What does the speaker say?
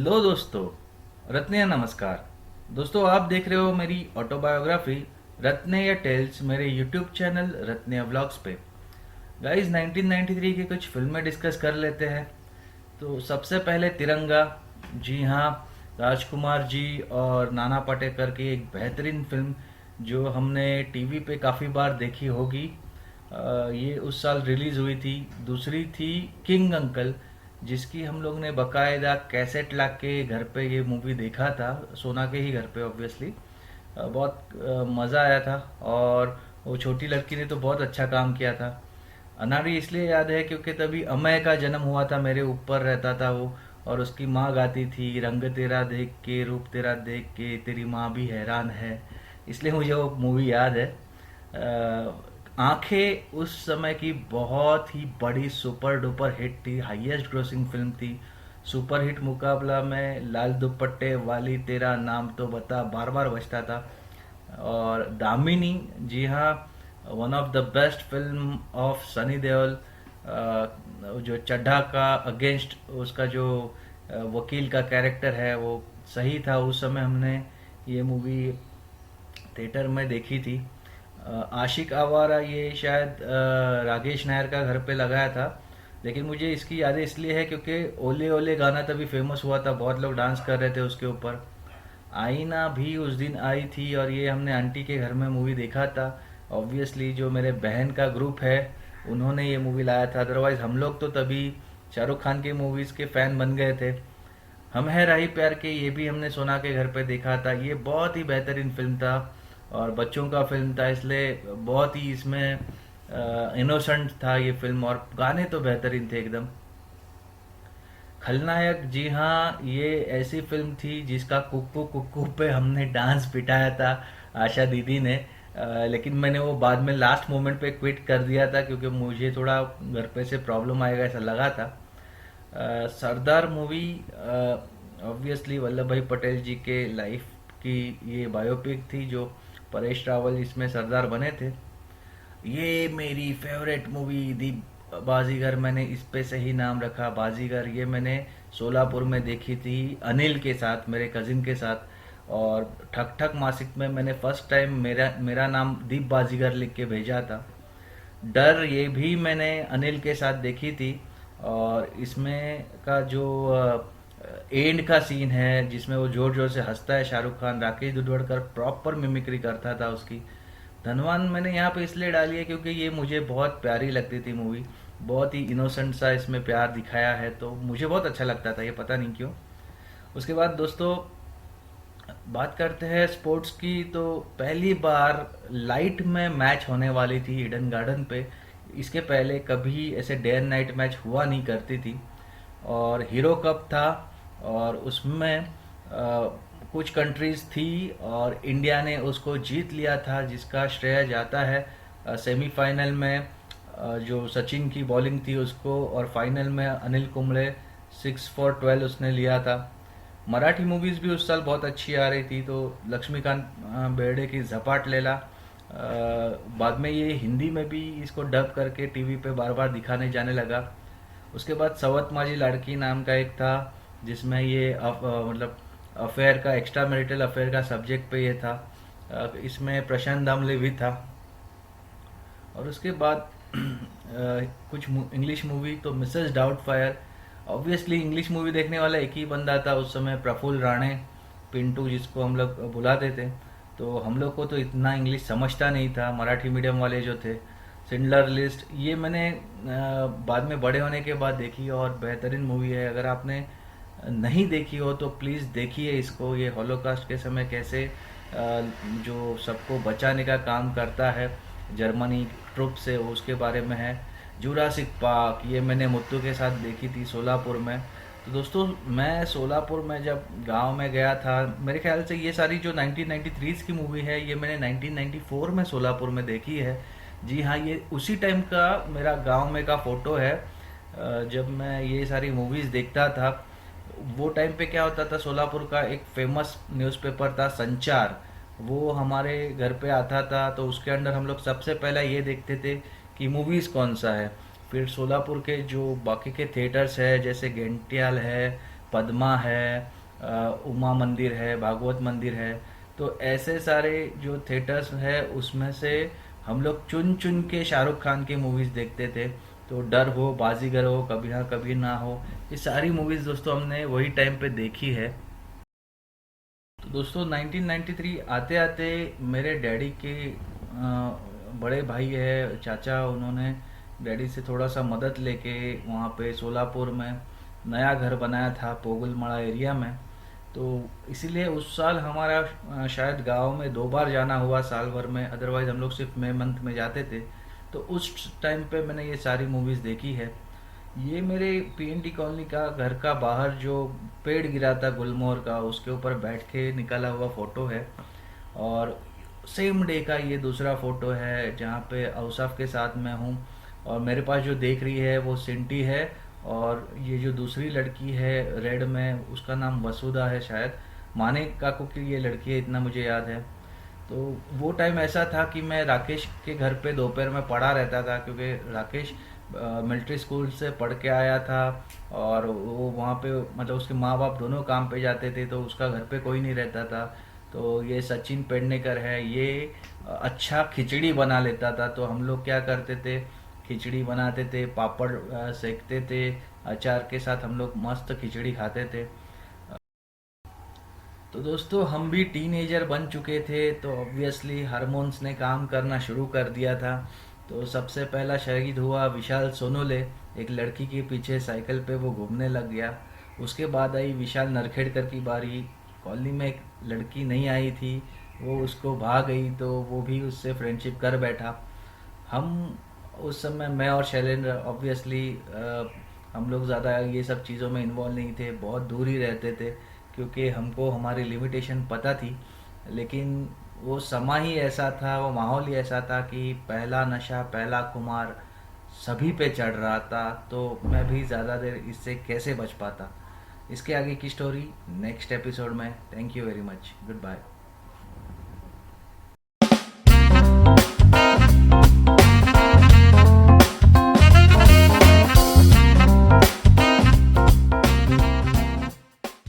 Hello दोस्तों। रत्न नमस्कार। दोस्तों, आप देख रहे हो मेरी ऑटोबायोग्राफी रत्न या टेल्स मेरे यूट्यूब चैनल रत्न व्लॉग्स पे। गाइस, 1993 की कुछ फिल्में डिस्कस कर लेते हैं। तो सबसे पहले तिरंगा। जी हाँ, राजकुमार जी और नाना पाटेकर की एक बेहतरीन फिल्म जो हमने टीवी पे काफ़ी बार देखी होगी। ये उस साल रिलीज़ हुई थी। दूसरी थी किंग अंकल, जिसकी हम लोग ने बकायदा कैसेट ला के घर पे ये मूवी देखा था, सोना के ही घर पे ऑब्वियसली। बहुत मज़ा आया था। और वो छोटी लड़की ने तो बहुत अच्छा काम किया था। अनाड़ी इसलिए याद है क्योंकि तभी अमय का जन्म हुआ था, मेरे ऊपर रहता था वो। और उसकी माँ गाती थी, रंग तेरा देख के रूप तेरा देख के तेरी माँ भी हैरान है। इसलिए मुझे वो मूवी याद है। आंखें उस समय की बहुत ही बड़ी सुपर डुपर हिट थी, हाईएस्ट ग्रोसिंग फिल्म थी। सुपर हिट मुकाबला में लाल दुपट्टे वाली तेरा नाम तो बता बार बार बजता था। और दामिनी, जी हाँ, one of the best film of Sunny Deol. जो चड्ढा का अगेंस्ट उसका जो वकील का कैरेक्टर है वो सही था। उस समय हमने ये मूवी थिएटर में देखी थी। आशिक आवारा ये शायद राकेश नायर का घर पे लगाया था। लेकिन मुझे इसकी यादें इसलिए है क्योंकि ओले ओले गाना तभी फेमस हुआ था, बहुत लोग डांस कर रहे थे उसके ऊपर। आईना भी उस दिन आई थी और ये हमने आंटी के घर में मूवी देखा था। ऑब्वियसली जो मेरे बहन का ग्रुप है उन्होंने ये मूवी लाया था, अदरवाइज हम लोग तो तभी शाहरुख खान के मूवीज़ के फ़ैन बन गए थे। हम है राही प्यार के, ये भी हमने सोना के घर पे देखा था। ये बहुत ही बेहतरीन फिल्म था और बच्चों का फिल्म था, इसलिए बहुत ही इसमें इनोसेंट था ये फिल्म। और गाने तो बेहतरीन थे एकदम। खलनायक, जी हाँ, ये ऐसी फिल्म थी जिसका कुक्कू कुक्कू पे हमने डांस पिटाया था आशा दीदी ने। लेकिन मैंने वो बाद में लास्ट मोमेंट पे क्विट कर दिया था क्योंकि मुझे थोड़ा घर पे से प्रॉब्लम आएगा ऐसा लगा था। सरदार मूवी ऑब्वियसली वल्लभ भाई पटेल जी के लाइफ की ये बायोपिक थी, जो परेश रावल इसमें सरदार बने थे। ये मेरी फेवरेट मूवी दी बाजीगर, मैंने इस पे से ही नाम रखा बाजीगर। ये मैंने सोलापुर में देखी थी अनिल के साथ, मेरे कजिन के साथ। और ठक ठक मासिक में मैंने फर्स्ट टाइम मेरा मेरा नाम दीप बाजीगर लिख के भेजा था। डर, ये भी मैंने अनिल के साथ देखी थी। और इसमें का जो एंड का सीन है जिसमें वो जोर जोर से हंसता है शाहरुख खान, राकेश दुधवड़कर प्रॉपर मिमिक्री करता था उसकी। धनवान मैंने यहाँ पे इसलिए डाली है क्योंकि ये मुझे बहुत प्यारी लगती थी मूवी। बहुत ही इनोसेंट सा इसमें प्यार दिखाया है तो मुझे बहुत अच्छा लगता था, ये पता नहीं क्यों। उसके बाद दोस्तों बात करते हैं स्पोर्ट्स की। तो पहली बार लाइट में मैच होने वाली थी ईडन गार्डन पे। इसके पहले कभी ऐसे डे एंड नाइट मैच हुआ नहीं करती थी। और हीरो कप था और उसमें कुछ कंट्रीज थी और इंडिया ने उसको जीत लिया था, जिसका श्रेय जाता है सेमीफाइनल में जो सचिन की बॉलिंग थी उसको, और फाइनल में अनिल कुंबले 6 for 12 उसने लिया था। मराठी मूवीज़ भी उस साल बहुत अच्छी आ रही थी, तो लक्ष्मीकांत बेर्डे की झपाट लेला। बाद में ये हिंदी में भी इसको डब करके टीवी पे बार बार दिखाने जाने लगा। उसके बाद सवत माझी लाड़की नाम का एक था जिसमें ये मतलब अफेयर का, एक्स्ट्रा मैरिटल अफेयर का सब्जेक्ट पे ये था। इसमें प्रशांत दामले भी था। और उसके बाद कुछ इंग्लिश मूवी तो Mrs Doubtfire. Obviously English movie देखने वाला एक ही बंदा था उस समय, प्रफुल्ल राणे, पिंटू जिसको हम लोग बुलाते थे। तो हम लोग को तो इतना इंग्लिश समझता नहीं था, मराठी मीडियम वाले जो थे। सिंडलर लिस्ट ये मैंने बाद में बड़े होने के बाद देखी और बेहतरीन मूवी है। अगर आपने नहीं देखी हो तो प्लीज़ देखिए इसको। ये हॉलोकास्ट के समय कैसे जो सबको बचाने का काम करता है जर्मनी ट्रुप से, उसके बारे में है। जुरासिक पार्क ये मैंने मुत्तू के साथ देखी थी सोलापुर में। तो दोस्तों, मैं सोलापुर में जब गांव में गया था, मेरे ख्याल से ये सारी जो 1993 की मूवी है ये मैंने 1994 में सोलापुर में देखी है। जी हाँ, ये उसी टाइम का मेरा गांव में का फ़ोटो है जब मैं ये सारी मूवीज़ देखता था। वो टाइम पे क्या होता था, सोलापुर का एक फेमस न्यूज़पेपर था संचार, वो हमारे घर पे आता था। तो उसके अंदर हम लोग सबसे पहले ये देखते थे कि मूवीज़ कौन सा है। फिर सोलापुर के जो बाकी के थिएटर्स है जैसे गेंटियाल है, पद्मा है, उमा मंदिर है, भागवत मंदिर है। तो ऐसे सारे जो थिएटर्स है उसमें से हम लोग चुन चुन के शाहरुख खान की मूवीज़ देखते थे। तो डर हो, बाजीगर हो, कभी हाँ कभी ना हो, ये सारी मूवीज़ दोस्तों हमने वही टाइम पे देखी है। तो दोस्तों 1993 आते आते मेरे डैडी के बड़े भाई है चाचा, उन्होंने डैडी से थोड़ा सा मदद लेके वहाँ पे सोलापुर में नया घर बनाया था पोगलमड़ा एरिया में। तो इसीलिए उस साल हमारा शायद गांव में 2 बार जाना हुआ साल भर में, अदरवाइज हम लोग सिर्फ मई मंथ में जाते थे। तो उस टाइम पे मैंने ये सारी मूवीज़ देखी है। ये मेरे पीएनटी कॉलोनी का घर का बाहर जो पेड़ गिरा था गुलमोहर का, उसके ऊपर बैठ के निकाला हुआ फोटो है। और सेम डे का ये दूसरा फोटो है जहाँ पे औसफ के साथ मैं हूँ। और मेरे पास जो देख रही है वो सिंटी है। और ये जो दूसरी लड़की है रेड में, उसका नाम वसुधा है शायद। माने काकू की ये लड़की है, इतना मुझे याद है। तो वो टाइम ऐसा था कि मैं राकेश के घर पे दोपहर में पढ़ा रहता था, क्योंकि राकेश मिलिट्री स्कूल से पढ़ के आया था। और वो वहाँ पे मतलब उसके माँ बाप दोनों काम पे जाते थे, तो उसका घर पे कोई नहीं रहता था। तो ये सचिन पेडनेकर है, ये अच्छा खिचड़ी बना लेता था। तो हम लोग क्या करते थे, खिचड़ी बनाते थे, पापड़ सेकते थे, अचार के साथ हम लोग मस्त खिचड़ी खाते थे। तो दोस्तों हम भी टीनेजर बन चुके थे, तो ऑब्वियसली हार्मोन्स ने काम करना शुरू कर दिया था। तो सबसे पहला शहीद हुआ विशाल सोनोले, एक लड़की के पीछे साइकिल पे वो घूमने लग गया। उसके बाद आई विशाल नरखेड़कर की बारी। कॉलोनी में एक लड़की नहीं आई थी, वो उसको भाग गई, तो वो भी उससे फ्रेंडशिप कर बैठा। हम उस समय, मैं और शैलेंद्र ऑब्वियसली हम लोग ज़्यादा ये सब चीज़ों में इन्वॉल्व नहीं थे, बहुत दूर ही रहते थे, क्योंकि हमको हमारी लिमिटेशन पता थी। लेकिन वो समय ही ऐसा था, वो माहौल ही ऐसा था कि पहला नशा, पहला खुमार सभी पे चढ़ रहा था। तो मैं भी ज़्यादा देर इससे कैसे बच पाता। इसके आगे की स्टोरी नेक्स्ट एपिसोड में। Thank you very much, good bye.